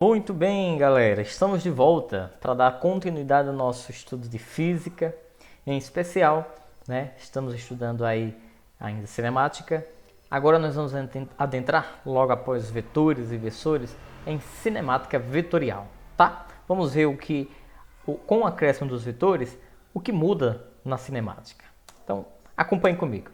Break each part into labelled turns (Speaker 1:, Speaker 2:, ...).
Speaker 1: Muito bem, galera, estamos de volta para dar continuidade ao nosso estudo de física, em especial, né? Estamos estudando aí ainda cinemática. Agora nós vamos adentrar logo após vetores e versores em cinemática vetorial, tá? Vamos ver com o acréscimo dos vetores, o que muda na cinemática. Então, acompanhe comigo.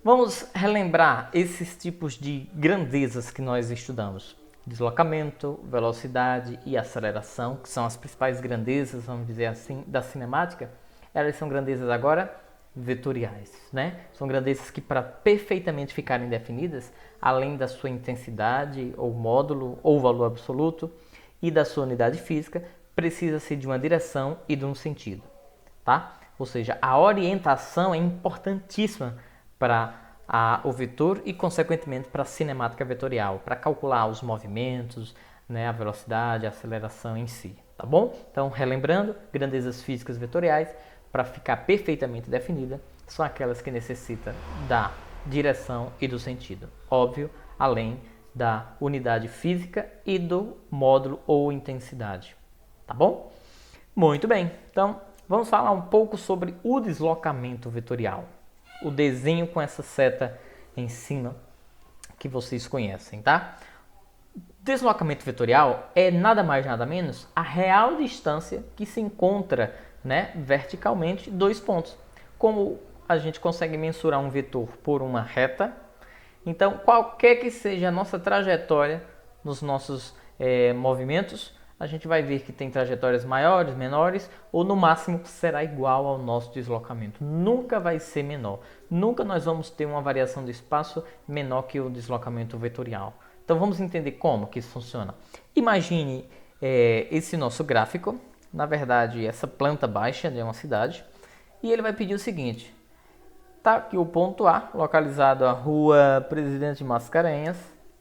Speaker 1: Vamos relembrar esses tipos de grandezas que nós estudamos. Deslocamento, velocidade e aceleração, que são as principais grandezas, vamos dizer assim, da cinemática. Elas são grandezas agora vetoriais, né? São grandezas que, para perfeitamente ficarem definidas, além da sua intensidade, ou módulo, ou valor absoluto, e da sua unidade física, precisa-se de uma direção e de um sentido, tá? Ou seja, a orientação é importantíssima para o vetor e, consequentemente, para a cinemática vetorial, para calcular os movimentos, né, a velocidade, a aceleração em si, tá bom? Então, relembrando, grandezas físicas vetoriais, para ficar perfeitamente definida, são aquelas que necessitam da direção e do sentido. Óbvio, além da unidade física e do módulo ou intensidade, tá bom? Muito bem, então vamos falar um pouco sobre o deslocamento vetorial. O desenho com essa seta em cima que vocês conhecem, tá? Deslocamento vetorial é nada mais nada menos a real distância que se encontra, né, verticalmente dois pontos. Como a gente consegue mensurar um vetor por uma reta, então qualquer que seja a nossa trajetória nos nossos movimentos, a gente vai ver que tem trajetórias maiores, menores, ou no máximo será igual ao nosso deslocamento. Nunca vai ser menor. Nunca nós vamos ter uma variação de espaço menor que o deslocamento vetorial. Então vamos entender como que isso funciona. Imagine esse nosso gráfico, na verdade essa planta baixa de uma cidade, e ele vai pedir o seguinte. Está aqui o ponto A, localizado na Rua Presidente Mascarenhas.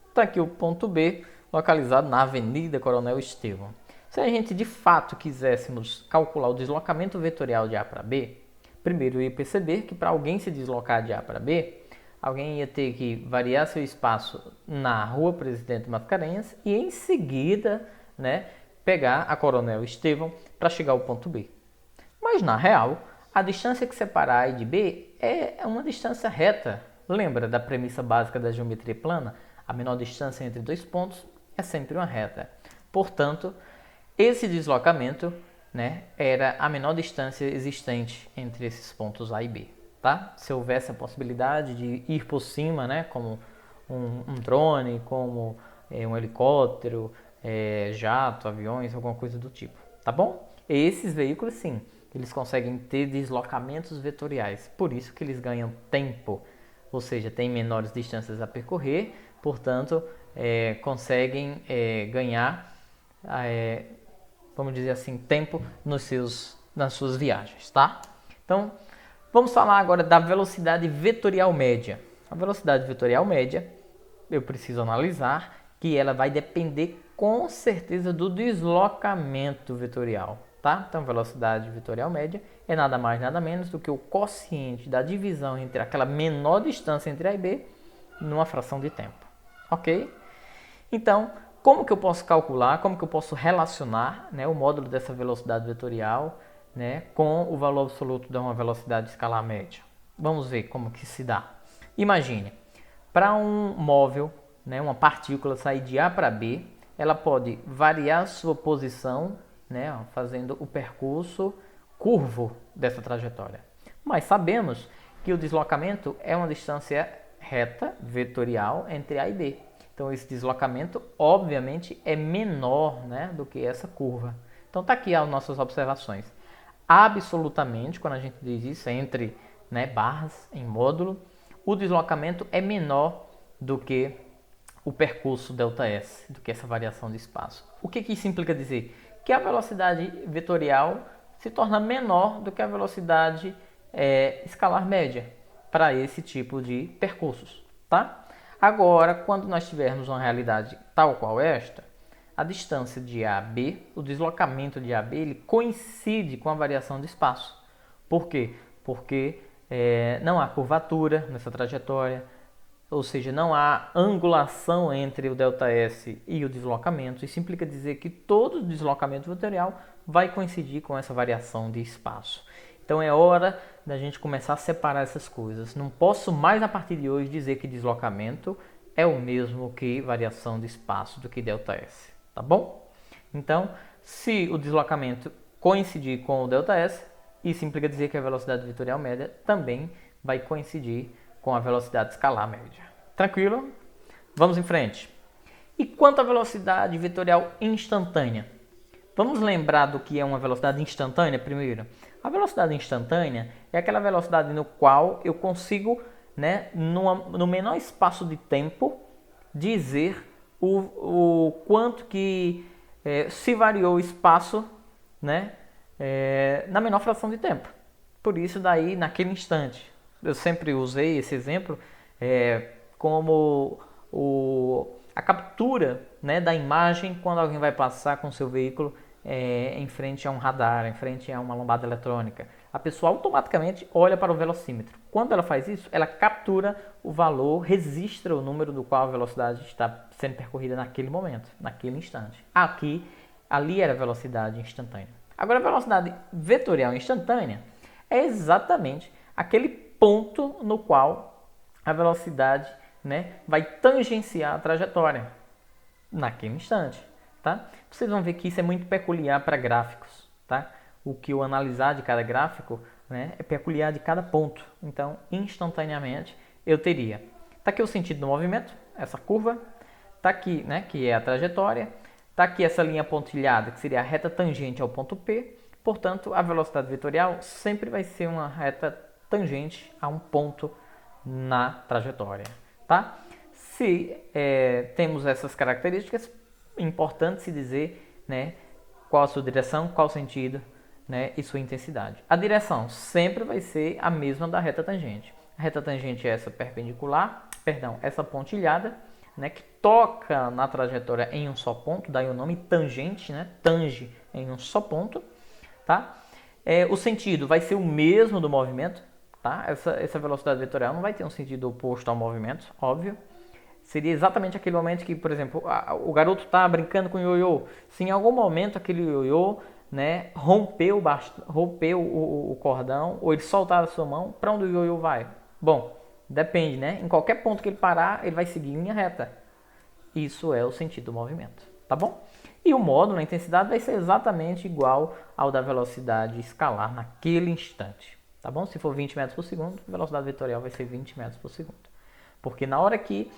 Speaker 1: Está aqui o ponto B, localizado na Avenida Coronel Estevão. Se a gente de fato quiséssemos calcular o deslocamento vetorial de A para B, primeiro ia perceber que para alguém se deslocar de A para B, alguém ia ter que variar seu espaço na Rua Presidente Mascarenhas e em seguida, né, pegar a Coronel Estevão para chegar ao ponto B. Mas na real, a distância que separa A e de B é uma distância reta. Lembra da premissa básica da geometria plana? A menor distância entre dois pontos é sempre uma reta. Portanto, esse deslocamento, né, era a menor distância existente entre esses pontos A e B. Tá? Se houvesse a possibilidade de ir por cima, né, como um drone, como um helicóptero, jato, aviões, alguma coisa do tipo. Tá bom? Esses veículos, sim, eles conseguem ter deslocamentos vetoriais. Por isso que eles ganham tempo, ou seja, têm menores distâncias a percorrer, portanto, conseguem ganhar, vamos dizer assim, tempo nas suas viagens, tá? Então, vamos falar agora da velocidade vetorial média. A velocidade vetorial média, eu preciso analisar que ela vai depender com certeza do deslocamento vetorial, tá? Então, velocidade vetorial média é nada mais nada menos do que o quociente da divisão entre aquela menor distância entre A e B numa fração de tempo. Ok? Então, como que eu posso calcular, como que eu posso relacionar, né, o módulo dessa velocidade vetorial, né, com o valor absoluto de uma velocidade escalar média? Vamos ver como que se dá. Imagine, para um móvel, né, uma partícula sair de A para B, ela pode variar sua posição, né, fazendo o percurso curvo dessa trajetória. Mas sabemos que o deslocamento é uma distância reta vetorial entre A e B. Então esse deslocamento obviamente é menor, né, do que essa curva. Então está aqui as nossas observações. Absolutamente, quando a gente diz isso, entre, né, barras em módulo, o deslocamento é menor do que o percurso ΔS, do que essa variação de espaço. O que isso implica dizer? Que a velocidade vetorial se torna menor do que a velocidade escalar média para esse tipo de percursos, tá? Agora, quando nós tivermos uma realidade tal qual esta, a distância de A a B, o deslocamento de A a B, ele coincide com a variação de espaço. Por quê? Porque não há curvatura nessa trajetória, ou seja, não há angulação entre o ΔS e o deslocamento. Isso implica dizer que todo deslocamento vetorial vai coincidir com essa variação de espaço. Então é hora da gente começar a separar essas coisas. Não posso mais a partir de hoje dizer que deslocamento é o mesmo que variação de espaço do que ΔS, tá bom? Então, se o deslocamento coincidir com o ΔS, isso implica dizer que a velocidade vetorial média também vai coincidir com a velocidade escalar média. Tranquilo? Vamos em frente. E quanto à velocidade vetorial instantânea? Vamos lembrar do que é uma velocidade instantânea primeiro? A velocidade instantânea é aquela velocidade no qual eu consigo, né, no menor espaço de tempo, dizer o quanto que se variou o espaço, né, na menor fração de tempo. Por isso daí, naquele instante. Eu sempre usei esse exemplo como a captura, né, da imagem quando alguém vai passar com seu veículo em frente a um radar, em frente a uma lombada eletrônica. A pessoa automaticamente olha para o velocímetro. Quando ela faz isso, ela captura o valor, registra o número do qual a velocidade está sendo percorrida naquele momento, naquele instante. Ali era a velocidade instantânea. Agora, a velocidade vetorial instantânea é exatamente aquele ponto no qual a velocidade, né, vai tangenciar a trajetória naquele instante. Tá? Vocês vão ver que isso é muito peculiar para gráficos. Tá? O que eu analisar de cada gráfico, né, é peculiar de cada ponto. Então, instantaneamente, eu teria. Está aqui o sentido do movimento, essa curva. Está aqui, né, que é a trajetória. Está aqui essa linha pontilhada, que seria a reta tangente ao ponto P. Portanto, a velocidade vetorial sempre vai ser uma reta tangente a um ponto na trajetória. Tá? Se temos essas características, é importante se dizer, né, qual a sua direção, qual o sentido, né, e sua intensidade. A direção sempre vai ser a mesma da reta tangente. A reta tangente é essa perpendicular, essa pontilhada, né, que toca na trajetória em um só ponto, daí o nome tangente, né, tange em um só ponto. Tá? O sentido vai ser o mesmo do movimento. Tá? Essa velocidade vetorial não vai ter um sentido oposto ao movimento, óbvio. Seria exatamente aquele momento que, por exemplo, o garoto está brincando com o ioiô. Se em algum momento aquele ioiô, né, rompeu o cordão, ou ele soltar a sua mão, para onde o ioiô vai? Bom, depende, né? Em qualquer ponto que ele parar, ele vai seguir em linha reta. Isso é o sentido do movimento, tá bom? E o módulo, a intensidade, vai ser exatamente igual ao da velocidade escalar naquele instante, tá bom? Se for 20 metros por segundo, a velocidade vetorial vai ser 20 metros por segundo. Porque na hora que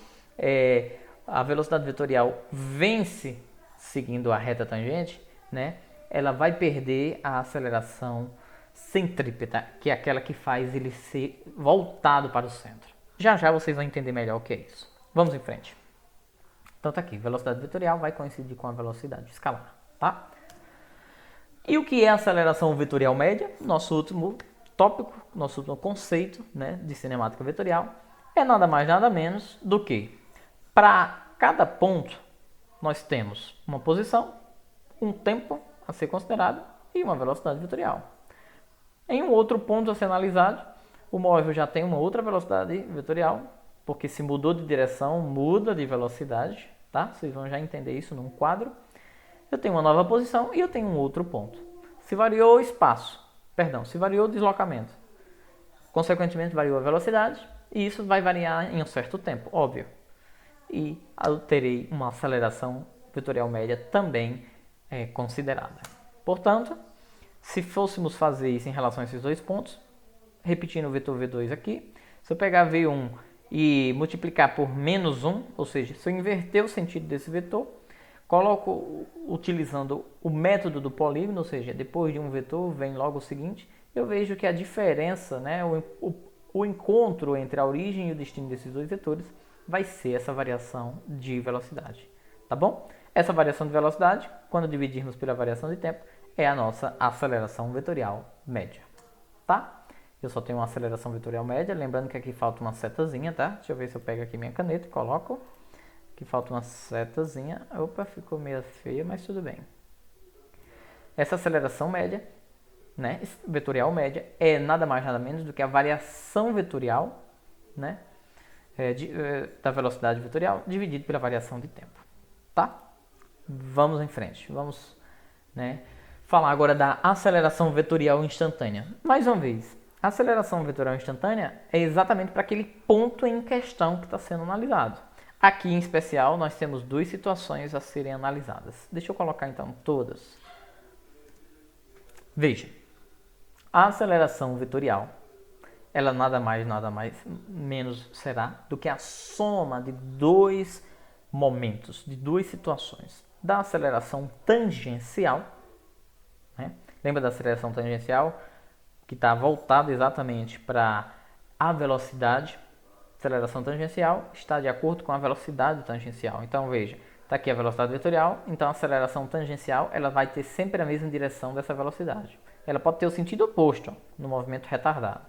Speaker 1: a velocidade vetorial vence seguindo a reta tangente, né, ela vai perder a aceleração centrípeta, que é aquela que faz ele ser voltado para o centro. Já já vocês vão entender melhor o que é isso. Vamos em frente. Então tá aqui, velocidade vetorial vai coincidir com a velocidade escalar, tá? E o que é a aceleração vetorial média? Nosso último tópico, nosso último conceito, né, de cinemática vetorial, é nada mais nada menos do que, para cada ponto, nós temos uma posição, um tempo a ser considerado e uma velocidade vetorial. Em um outro ponto a ser analisado, o móvel já tem uma outra velocidade vetorial, porque se mudou de direção, muda de velocidade, tá? Vocês vão já entender isso num quadro. Eu tenho uma nova posição e eu tenho um outro ponto. Se variou o espaço, se variou o deslocamento, consequentemente variou a velocidade, e isso vai variar em um certo tempo, óbvio. E eu terei uma aceleração vetorial média também considerada. Portanto, se fôssemos fazer isso em relação a esses dois pontos, repetindo o vetor V2 aqui, se eu pegar V1 e multiplicar por menos 1, ou seja, se eu inverter o sentido desse vetor, coloco utilizando o método do polígono, ou seja, depois de um vetor vem logo o seguinte, eu vejo que a diferença, né, o encontro entre a origem e o destino desses dois vetores vai ser essa variação de velocidade, tá bom? Essa variação de velocidade, quando dividirmos pela variação de tempo, é a nossa aceleração vetorial média, tá? Eu só tenho uma aceleração vetorial média, lembrando que aqui falta uma setazinha, tá? Deixa eu ver se eu pego aqui minha caneta e coloco. Aqui falta uma setazinha. Opa, ficou meio feia, mas tudo bem. Essa aceleração média, né, vetorial média, é nada mais nada menos do que a variação vetorial, né, da velocidade vetorial dividido pela variação de tempo. Tá? Vamos em frente. Vamos, né, falar agora da aceleração vetorial instantânea. Mais uma vez, a aceleração vetorial instantânea é exatamente para aquele ponto em questão que está sendo analisado. Aqui, em especial, nós temos duas situações a serem analisadas. Deixa eu colocar, então, todas. Veja, a aceleração vetorial, ela nada mais menos será do que a soma de dois momentos, de duas situações. Da aceleração tangencial, né? Lembra da aceleração tangencial? Que está voltada exatamente para a velocidade. Aceleração tangencial está de acordo com a velocidade tangencial. Então veja, está aqui a velocidade vetorial, então a aceleração tangencial ela vai ter sempre a mesma direção dessa velocidade. Ela pode ter o sentido oposto, ó, no movimento retardado,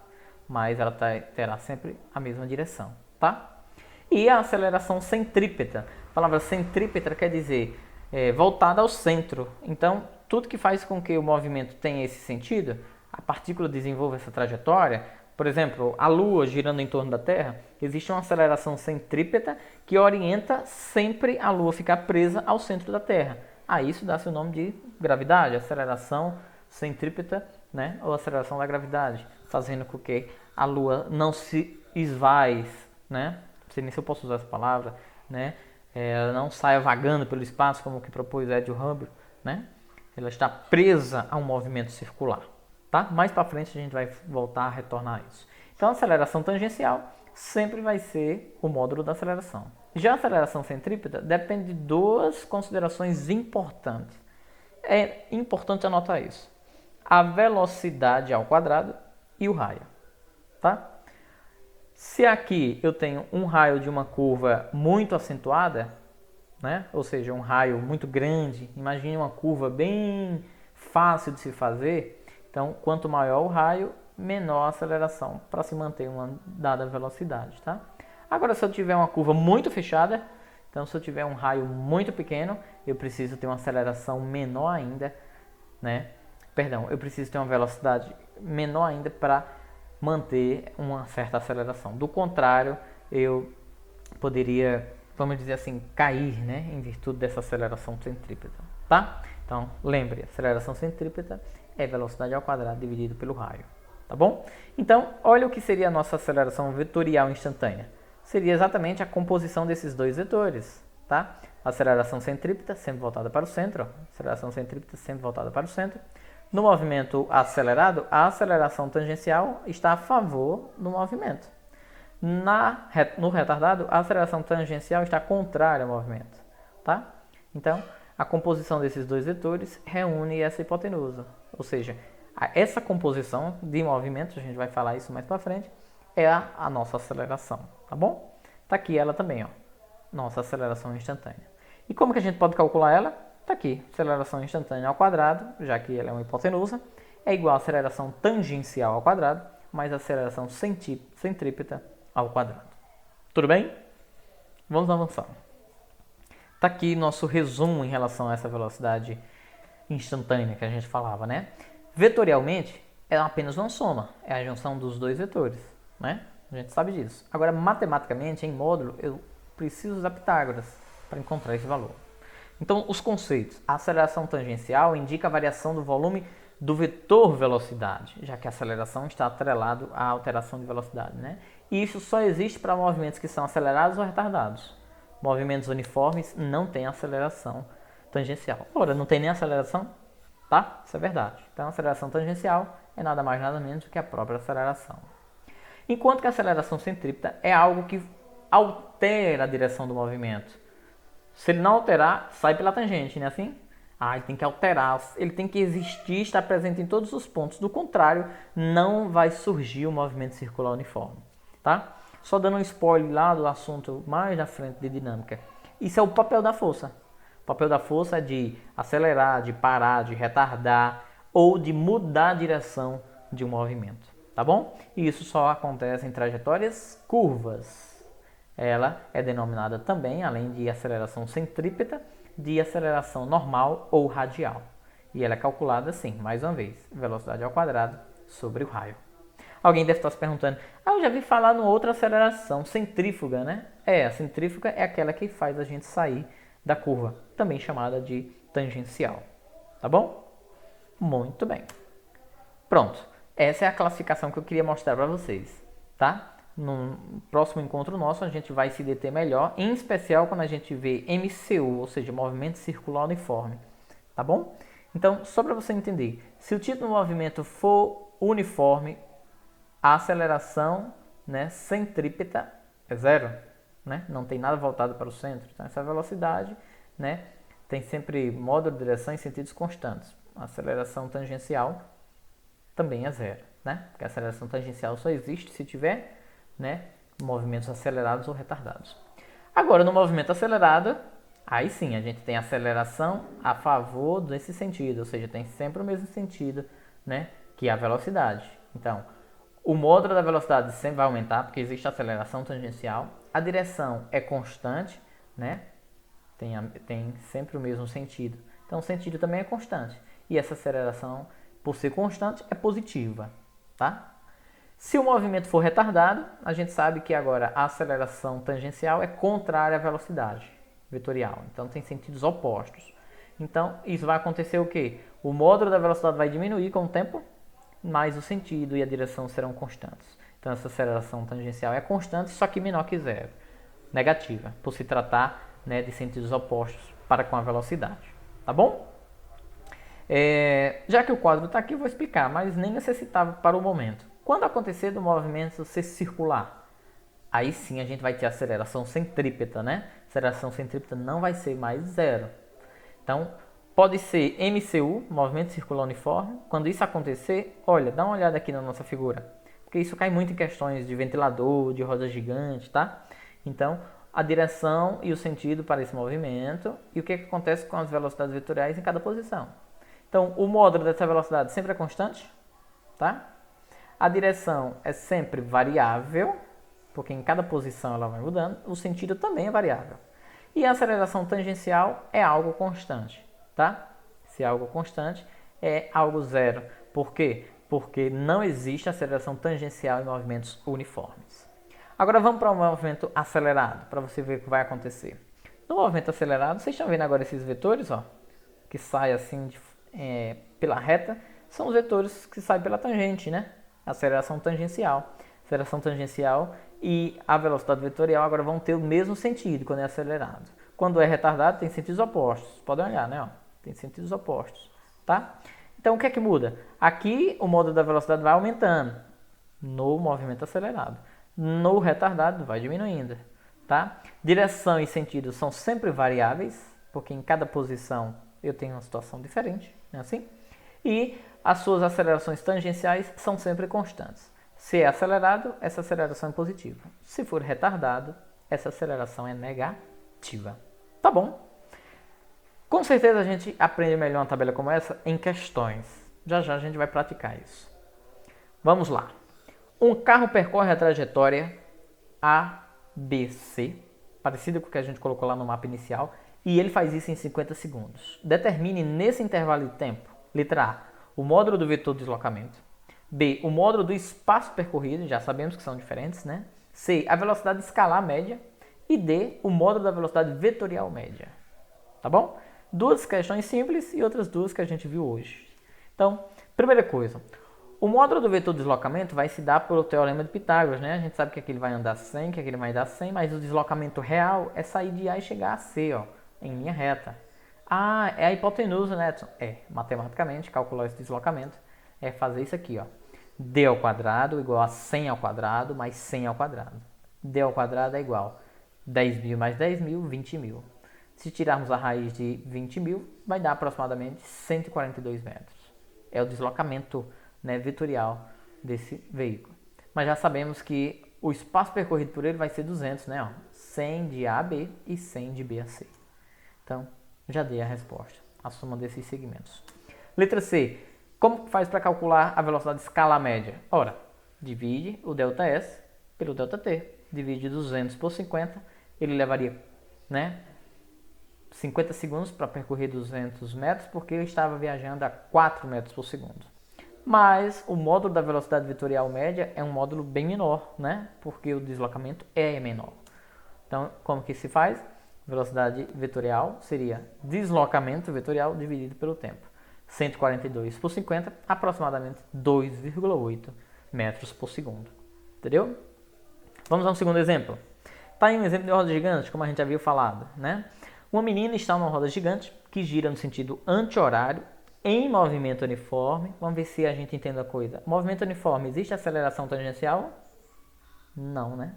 Speaker 1: mas ela terá sempre a mesma direção, tá? E a aceleração centrípeta. A palavra centrípeta quer dizer voltada ao centro. Então, tudo que faz com que o movimento tenha esse sentido, a partícula desenvolva essa trajetória. Por exemplo, a Lua girando em torno da Terra, existe uma aceleração centrípeta que orienta sempre a Lua ficar presa ao centro da Terra. A isso dá-se o nome de gravidade, aceleração centrípeta, né? Ou aceleração da gravidade, fazendo com que a Lua não se esvai, né? Não sei nem se eu posso usar essa palavra, né? Ela não saia vagando pelo espaço, como que propôs Edwin Hubble, né? Ela está presa a um movimento circular. Tá? Mais para frente a gente vai voltar a retornar a isso. Então a aceleração tangencial sempre vai ser o módulo da aceleração. Já a aceleração centrípeta depende de duas considerações importantes. É importante anotar isso. A velocidade ao quadrado e o raio. Tá? Se aqui eu tenho um raio de uma curva muito acentuada, né? Ou seja, um raio muito grande, imagine uma curva bem fácil de se fazer. Então, quanto maior o raio, menor a aceleração para se manter uma dada velocidade, tá? Agora, se eu tiver uma curva muito fechada, então se eu tiver um raio muito pequeno, eu preciso ter uma aceleração menor ainda, né? Perdão, eu preciso ter uma velocidade menor ainda para manter uma certa aceleração. Do contrário, eu poderia, vamos dizer assim, cair, né? Em virtude dessa aceleração centrípeta, tá? Então, lembre, aceleração centrípeta é velocidade ao quadrado dividido pelo raio, tá bom? Então, olha o que seria a nossa aceleração vetorial instantânea. Seria exatamente a composição desses dois vetores, tá? Aceleração centrípeta sempre voltada para o centro, ó. Aceleração centrípeta sempre voltada para o centro. No movimento acelerado, a aceleração tangencial está a favor do movimento. No retardado, a aceleração tangencial está contrária ao movimento, tá? Então, a composição desses dois vetores reúne essa hipotenusa. Ou seja, essa composição de movimentos, a gente vai falar isso mais para frente, é a nossa aceleração, tá bom? Tá aqui ela também, ó, nossa aceleração instantânea. E como que a gente pode calcular ela? Tá aqui, aceleração instantânea ao quadrado, já que ela é uma hipotenusa, é igual a aceleração tangencial ao quadrado, mais a aceleração centrípeta ao quadrado. Tudo bem? Vamos avançar. Tá aqui nosso resumo em relação a essa velocidade instantânea que a gente falava, né? Vetorialmente, é apenas uma soma, é a junção dos dois vetores, né? A gente sabe disso. Agora, matematicamente, em módulo, eu preciso usar Pitágoras para encontrar esse valor. Então, os conceitos. A aceleração tangencial indica a variação do volume do vetor velocidade, já que a aceleração está atrelado à alteração de velocidade, né? E isso só existe para movimentos que são acelerados ou retardados. Movimentos uniformes não têm aceleração tangencial. Ora, não tem nem aceleração? Tá? Isso é verdade. Então, a aceleração tangencial é nada mais nada menos do que a própria aceleração. Enquanto que a aceleração centrípeta é algo que altera a direção do movimento. Se ele não alterar, sai pela tangente, não é assim? Ele tem que alterar, ele tem que existir, estar presente em todos os pontos. Do contrário, não vai surgir o movimento circular uniforme. Tá? Só dando um spoiler lá do assunto mais na frente de dinâmica. Isso é o papel da força. O papel da força é de acelerar, de parar, de retardar ou de mudar a direção de um movimento. Tá bom? E isso só acontece em trajetórias curvas. Ela é denominada também, além de aceleração centrípeta, de aceleração normal ou radial. E ela é calculada assim, mais uma vez, velocidade ao quadrado sobre o raio. Alguém deve estar se perguntando, eu já vi falar numa outra aceleração, centrífuga, né? A centrífuga é aquela que faz a gente sair da curva, também chamada de tangencial, tá bom? Muito bem. Pronto, essa é a classificação que eu queria mostrar para vocês, tá? No próximo encontro nosso a gente vai se deter melhor, em especial quando a gente vê MCU, ou seja, movimento circular uniforme, tá bom? Então, só para você entender, se o tipo de movimento for uniforme, a aceleração, né, centrípeta é zero, né? Não tem nada voltado para o centro. Então, essa velocidade, né, tem sempre módulo de direção em sentidos constantes. A aceleração tangencial também é zero, né? Porque a aceleração tangencial só existe se tiver, né, movimentos acelerados ou retardados. Agora, no movimento acelerado, aí sim a gente tem aceleração a favor desse sentido, ou seja, tem sempre o mesmo sentido, né, que a velocidade. Então, o módulo da velocidade sempre vai aumentar, porque existe aceleração tangencial. A direção é constante, né? Tem sempre o mesmo sentido. Então, o sentido também é constante. E essa aceleração, por ser constante, é positiva, tá? Se o movimento for retardado, a gente sabe que agora a aceleração tangencial é contrária à velocidade vetorial. Então, tem sentidos opostos. Então, isso vai acontecer o quê? O módulo da velocidade vai diminuir com o tempo, mas o sentido e a direção serão constantes. Então, essa aceleração tangencial é constante, só que menor que zero. Negativa, por se tratar, né, de sentidos opostos para com a velocidade. Tá bom? Já que o quadro está aqui, eu vou explicar, mas nem necessitava para o momento. Quando acontecer do movimento ser circular, aí sim a gente vai ter aceleração centrípeta, né? Aceleração centrípeta não vai ser mais zero. Então, pode ser MCU, movimento circular uniforme. Quando isso acontecer, olha, dá uma olhada aqui na nossa figura. Porque isso cai muito em questões de ventilador, de roda gigante, tá? Então, a direção e o sentido para esse movimento e o que acontece com as velocidades vetoriais em cada posição. Então, o módulo dessa velocidade sempre é constante, tá? A direção é sempre variável, porque em cada posição ela vai mudando. O sentido também é variável. E a aceleração tangencial é algo constante, tá? Se é algo constante, é algo zero. Por quê? Porque não existe aceleração tangencial em movimentos uniformes. Agora vamos para o movimento acelerado, para você ver o que vai acontecer. No movimento acelerado, vocês estão vendo agora esses vetores, ó, que saem assim pela reta, são os vetores que saem pela tangente, né? Aceleração tangencial. Aceleração tangencial e a velocidade vetorial agora vão ter o mesmo sentido quando é acelerado. Quando é retardado, tem sentidos opostos. Podem olhar, né? Ó, tem sentidos opostos, tá? Então, o que é que muda? Aqui, o módulo da velocidade vai aumentando no movimento acelerado. No retardado, vai diminuindo, tá? Direção e sentido são sempre variáveis, porque em cada posição eu tenho uma situação diferente, não é assim? E as suas acelerações tangenciais são sempre constantes. Se é acelerado, essa aceleração é positiva. Se for retardado, essa aceleração é negativa. Tá bom? Com certeza a gente aprende melhor uma tabela como essa em questões. Já já a gente vai praticar isso. Vamos lá. Um carro percorre a trajetória ABC, parecido com o que a gente colocou lá no mapa inicial, e ele faz isso em 50 segundos. Determine nesse intervalo de tempo, letra A, o módulo do vetor de deslocamento. B, o módulo do espaço percorrido, já sabemos que são diferentes, né? C, a velocidade escalar média. E D, o módulo da velocidade vetorial média. Tá bom? Duas questões simples e outras duas que a gente viu hoje. Então, primeira coisa, o módulo do vetor de deslocamento vai se dar pelo teorema de Pitágoras, né? A gente sabe que aqui ele vai andar 100, que aqui ele vai dar 100, mas o deslocamento real é sair de A e chegar a C, ó, em linha reta. Ah, é a hipotenusa, né, Edson? Matematicamente, calcular esse deslocamento é fazer isso aqui, ó. D ao quadrado igual a 100 ao quadrado mais 100 ao quadrado. D ao quadrado é igual a 10.000 mais 10.000, 20.000. Se tirarmos a raiz de 20.000, vai dar aproximadamente 142 metros. É o deslocamento, né, vetorial desse veículo. Mas já sabemos que o espaço percorrido por ele vai ser 200, né? Ó, 100 de A a B e 100 de B a C. Então, já dei a resposta, a soma desses segmentos. Letra C. Como faz para calcular a velocidade escalar média? Ora, divide o ΔS pelo ΔT. Divide 200 por 50, ele levaria, né, 50 segundos para percorrer 200 metros, porque eu estava viajando a 4 metros por segundo. Mas o módulo da velocidade vetorial média é um módulo bem menor, né? Porque o deslocamento é menor. Então, como que se faz? Velocidade vetorial seria deslocamento vetorial dividido pelo tempo. 142 por 50, aproximadamente 2,8 metros por segundo. Entendeu? Vamos a um segundo exemplo. Está aí um exemplo de roda gigante, como a gente havia falado, né? Uma menina está numa roda gigante que gira no sentido anti-horário, em movimento uniforme. Vamos ver se a gente entende a coisa. Movimento uniforme, existe aceleração tangencial? Não, né?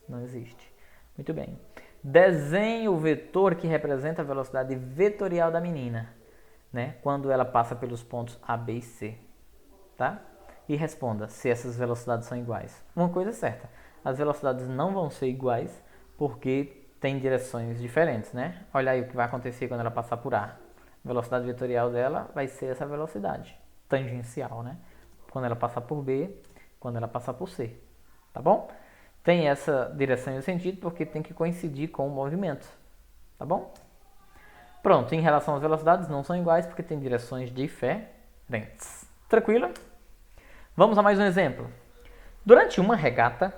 Speaker 1: Não existe. Muito bem. Desenhe o vetor que representa a velocidade vetorial da menina, né? Quando ela passa pelos pontos A, B e C. Tá? E responda se essas velocidades são iguais. Uma coisa é certa, as velocidades não vão ser iguais porque tem direções diferentes, né? Olha aí o que vai acontecer quando ela passar por A. A velocidade vetorial dela vai ser essa velocidade tangencial, né? Quando ela passar por B, quando ela passar por C. Tá bom? Tem essa direção e o sentido porque tem que coincidir com o movimento. Tá bom? Pronto, em relação às velocidades não são iguais porque tem direções diferentes. Tranquilo? Vamos a mais um exemplo. Durante uma regata,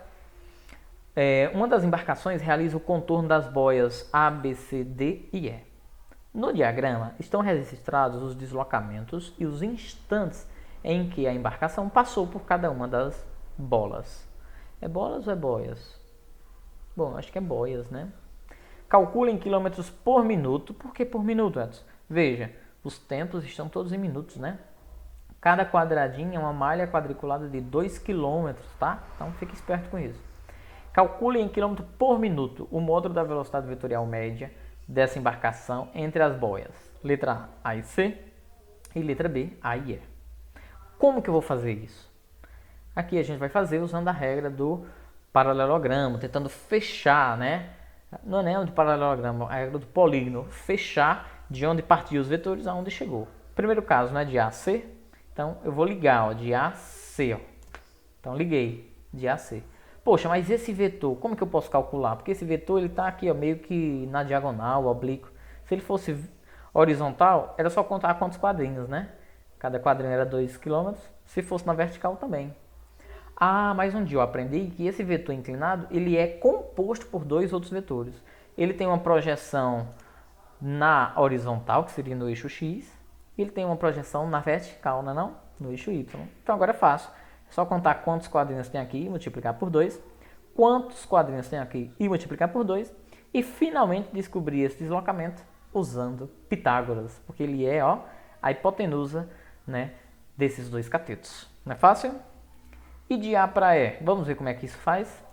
Speaker 1: uma das embarcações realiza o contorno das boias A, B, C, D e E. No diagrama estão registrados os deslocamentos e os instantes em que a embarcação passou por cada uma das bolas. É bolas ou é boias? Bom, acho que é boias, né? Calcule em quilômetros por minuto. Por que por minuto, Edson? Veja, os tempos estão todos em minutos, né? Cada quadradinho é uma malha quadriculada de 2 km, tá? Então fique esperto com isso. Calcule em quilômetro por minuto o módulo da velocidade vetorial média dessa embarcação entre as boias. Letra A e C e letra B, A e E. Como que eu vou fazer isso? Aqui a gente vai fazer usando a regra do paralelogramo, tentando fechar, né? Não é nem do paralelogramo, a regra do polígono, fechar de onde partiu os vetores aonde chegou. Primeiro caso, né, de A a C. Então, eu vou ligar, ó, de A a C. Ó. Então, liguei de A a C. Poxa, mas esse vetor, como que eu posso calcular? Porque esse vetor ele está aqui, ó, meio que na diagonal, oblíquo. Se ele fosse horizontal, era só contar quantos quadrinhos, né? Cada quadrinho era 2 km. Se fosse na vertical, também. Ah, mas um dia eu aprendi que esse vetor inclinado ele é composto por dois outros vetores. Ele tem uma projeção na horizontal, que seria no eixo X, e ele tem uma projeção na vertical, não é não? No eixo Y. Então agora é fácil. É só contar quantos quadrinhos tem aqui e multiplicar por 2, quantos quadrinhos tem aqui e multiplicar por 2, e finalmente descobrir esse deslocamento usando Pitágoras, porque ele é, ó, a hipotenusa, né, desses dois catetos. Não é fácil? E de A para E, vamos ver como é que isso faz?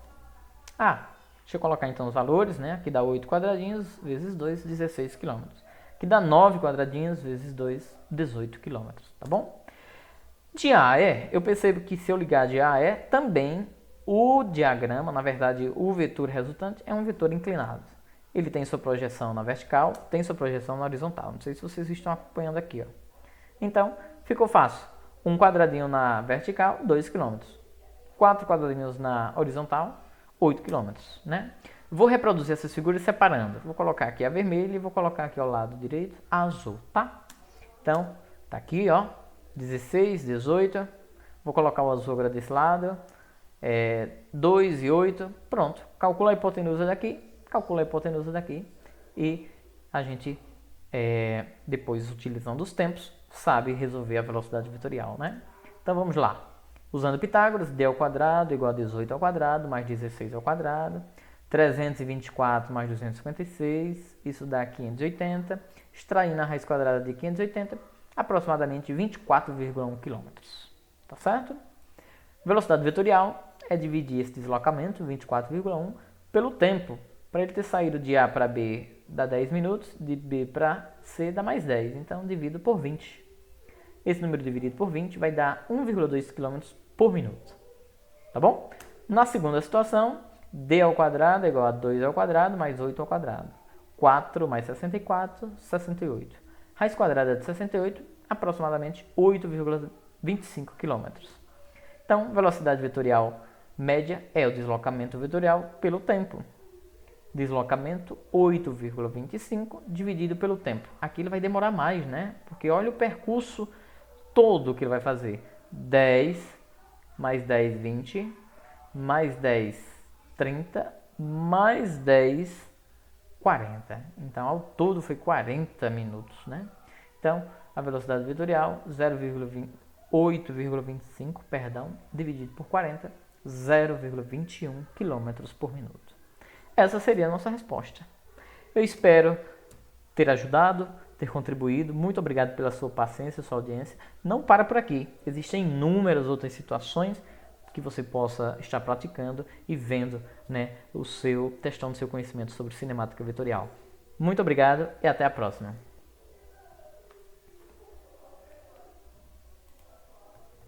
Speaker 1: Deixa eu colocar então os valores, né? Aqui dá 8 quadradinhos vezes 2, 16 km. Aqui dá 9 quadradinhos vezes 2, 18 km, tá bom? De A a E, eu percebo que se eu ligar de A a E, também o diagrama, na verdade o vetor resultante, é um vetor inclinado. Ele tem sua projeção na vertical, tem sua projeção na horizontal. Não sei se vocês estão acompanhando aqui, ó. Então, ficou fácil. Um quadradinho na vertical, 2 km. 4 quadradinhos na horizontal, 8 km, né? Vou reproduzir essas figuras separando. Vou colocar aqui a vermelha e vou colocar aqui ao lado direito a azul, tá? Então, tá aqui, ó, 16, 18. Vou colocar o azul agora desse lado. 2 e 8. Pronto. Calcula a hipotenusa daqui, calcula a hipotenusa daqui. E a gente, depois, utilizando os tempos, sabe resolver a velocidade vetorial, né? Então, vamos lá. Usando Pitágoras, d ao quadrado igual a 18 ao quadrado, mais 16 ao quadrado. 324 mais 256, isso dá 580. Extraindo a raiz quadrada de 580, aproximadamente 24,1 km. Tá certo? Velocidade vetorial é dividir esse deslocamento, 24,1, pelo tempo. Para ele ter saído de A para B dá 10 minutos, de B para C dá mais 10. Então, divido por 20. Esse número dividido por 20 vai dar 1,2 km por minuto. Tá bom? Na segunda situação, d ao quadrado é igual a 2 ao quadrado mais 8 ao quadrado. 4 mais 64, 68. Raiz quadrada de 68, aproximadamente 8,25 km. Então, velocidade vetorial média é o deslocamento vetorial pelo tempo. Deslocamento 8,25 dividido pelo tempo. Aqui ele vai demorar mais, né? Porque olha o percurso todo que ele vai fazer. 10 mais 10, 20, mais 10, 30, mais 10, 40. Então, ao todo foi 40 minutos, né? Então, a velocidade vetorial 0,8,25, dividido por 40, 0,21 km por minuto. Essa seria a nossa resposta. Eu espero ter ajudado, ter contribuído. Muito obrigado pela sua paciência, sua audiência. Não para por aqui. Existem inúmeras outras situações que você possa estar praticando e vendo, né, testando seu conhecimento sobre cinemática vetorial. Muito obrigado e até a próxima.